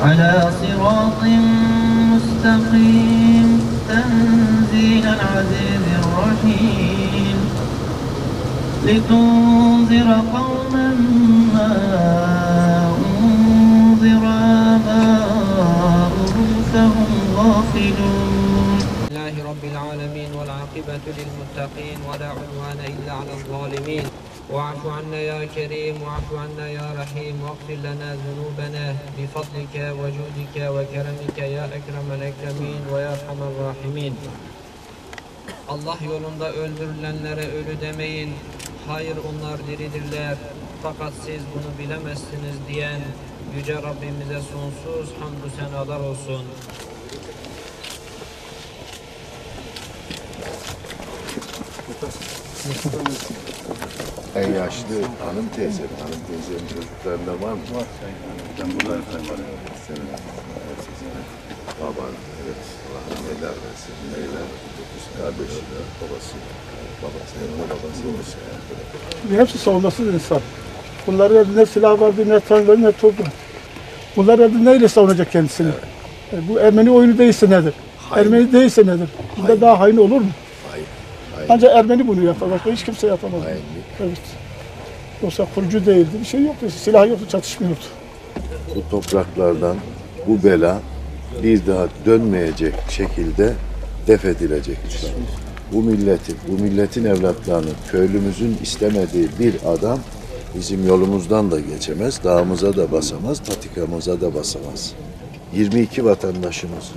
على صراط مستقيم تنزيل العزيز الرحيم لتنذر قوما ما أنذر آباؤهم فهم غافلون. لله رب العالمين والعاقبة للمتقين ولا عدوان إلا على الظالمين. واعف عنا يا كريم واعف عنا يا رحيم واغفر لنا ذنوبنا بفضلك وجودك وكرمك يا أكرم الأكرمين ويا أرحم الراحمين. Allah yolunda öldürülenlere ölü demeyin. Hayır, onlar diridirler. Fakat siz bunu bilemezsiniz diyen Yüce Rabbimize sonsuz hamdü senalar olsun. En yaşlı hanım teyze. Hanım teyzenin çocuklarında var mı? Var. Ben bunları var. Senin baban, evet. Allah'ın neler versin. Neler. Kardeşi, babası. Babası. Hepsi savunmasız insan. Bunların elinde silah vardı, ne tank vardı, ne top var. Bunların elinde neyle savunacak kendisini? Evet. Bu Ermeni oyunu değilse nedir? Hain. Ermeni değilse nedir? Bunda daha hain olur mu? Hayır. Ancak Ermeni bunu yapar. Başka hiç kimse yapamaz. Hainlik. Evet. Yoksa kurucu değildi. Bir şey yoktu. Silah yoktu, çatışmıyordu. Bu topraklardan bu bela bir daha dönmeyecek şekilde def edilecektir. Bu milletin evlatlarını, köylümüzün istemediği bir adam bizim yolumuzdan da geçemez, dağımıza da basamaz, patikamıza da basamaz. 22 vatandaşımız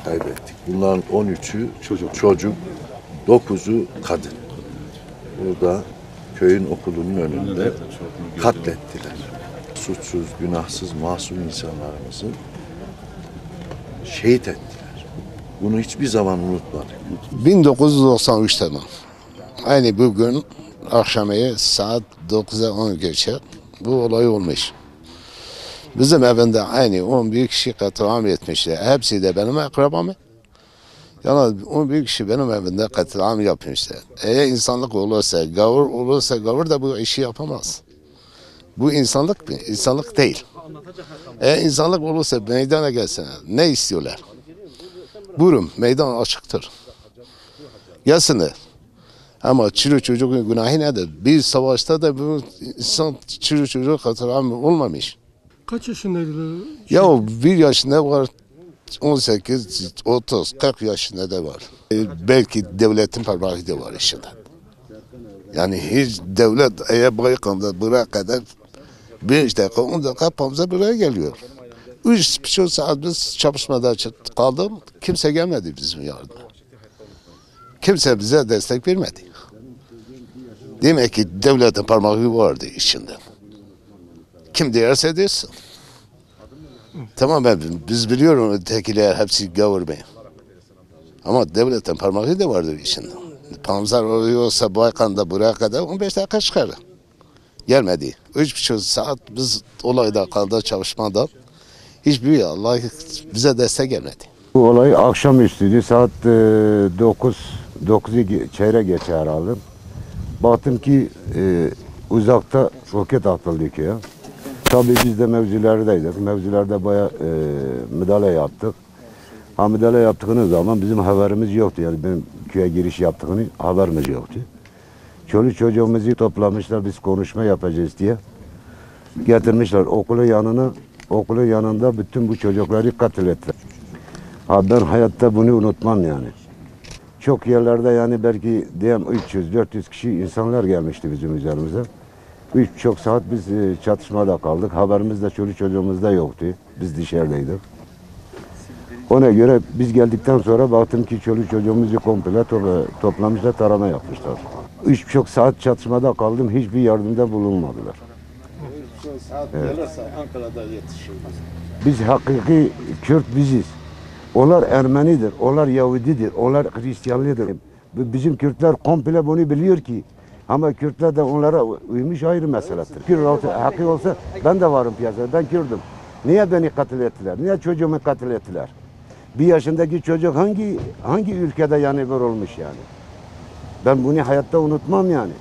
kaybettik. Bunların 13'ü çocuk, 9'u kadın. Burada köyün okulunun önünde katlettiler. Suçsuz, günahsız, masum insanlarımızı şehit ettiler. Bunu hiçbir zaman unutmadık. 1993'te aynı bugün akşamı saat 9'a 10 geçe bu olay olmuş. Bizim evinde aynı 11 kişi katliam etmişler. Hepsi de benim akrabamı. Yani 11 kişi benim evimde katliam yapmışlar. Eğer insanlık olursa, gavur olursa gavur da bu işi yapamaz. Bu insanlık mı? İnsanlık değil. Eğer insanlık olursa meydana gelsene. Ne istiyorlar? Buyurun, meydan açıktır. Gelsinler. Ama çürü çocuğun günahı nedir? Bir savaşta da bu insan çürü çocuk katliam olmamış. Kaç yaşındaydı? Ya 1 yaşında var, 18, 30, 40 yaşında da var. Belki devletin parmağı da var içinde. Yani hiç devlet eğer Baykan'da buraya kadar 5 dakika, 10 dakika Pamza buraya geliyor. 3,5 saat biz çalışmada kaldım. Kimse gelmedi bizim yardıma. Kimse bize destek vermedi. Demek ki devletin parmağı vardı içinde. Kim derse desin. Tamam, biz biliyorum ötekiler hepsi gavurmayı. Ama devletin parmağı da vardır içinde. Pamzar oluyorsa Baykan'da buraya kadar 15 dakika çıkardı. Gelmedi. 3,5 saat biz olayda kaldı, çalışmada. Hiçbir Allah bize destek gelmedi. Bu olay akşamüstüydü. Saat 9'u çeyrek geçe herhalde. Baktım ki uzakta roket atıldı köye. Tabii biz de mevzilerdeydik. Mevzilerde bayağı müdahale yaptık. Müdahale yaptığınız zaman bizim haberimiz yoktu. Yani benim köye giriş yaptığını haberimiz yoktu. Çoluk çocuğumuzu toplamışlar, biz konuşma yapacağız diye. Getirmişler okulun yanında bütün bu çocukları katlettiler. Ben hayatta bunu unutmam yani. Çok yerlerde yani belki diyem 300-400 kişi insanlar gelmişti bizim üzerimize. 3,5 saat biz çatışmada kaldık. Haberimiz de çoluk çocuğumuzda yoktu. Biz dışarıdaydık. Ona göre biz geldikten sonra baktım ki çoluk çocuğumuzu komple toplamışlar, tarama yapmışlar. 3,5 saat çatışmada kaldım. Hiçbir yardımda bulunmadılar. Evet. Ankara'da yetişiyor. Biz hakiki Kürt biziz. Onlar Ermenidir, onlar Yahudidir, onlar Hristiyanlıdır. Bizim Kürtler komple bunu biliyor ki. Ama Kürtler de onlara uymuş ayrı meseledir. Kürt hakkı olsa ben de varım piyasada, ben Kürt'üm. Niye beni katil ettiler? Niye çocuğumu katil ettiler? 1 yaşındaki çocuk hangi ülkede yani böyle olmuş yani? Ben bunu hayatta unutmam yani.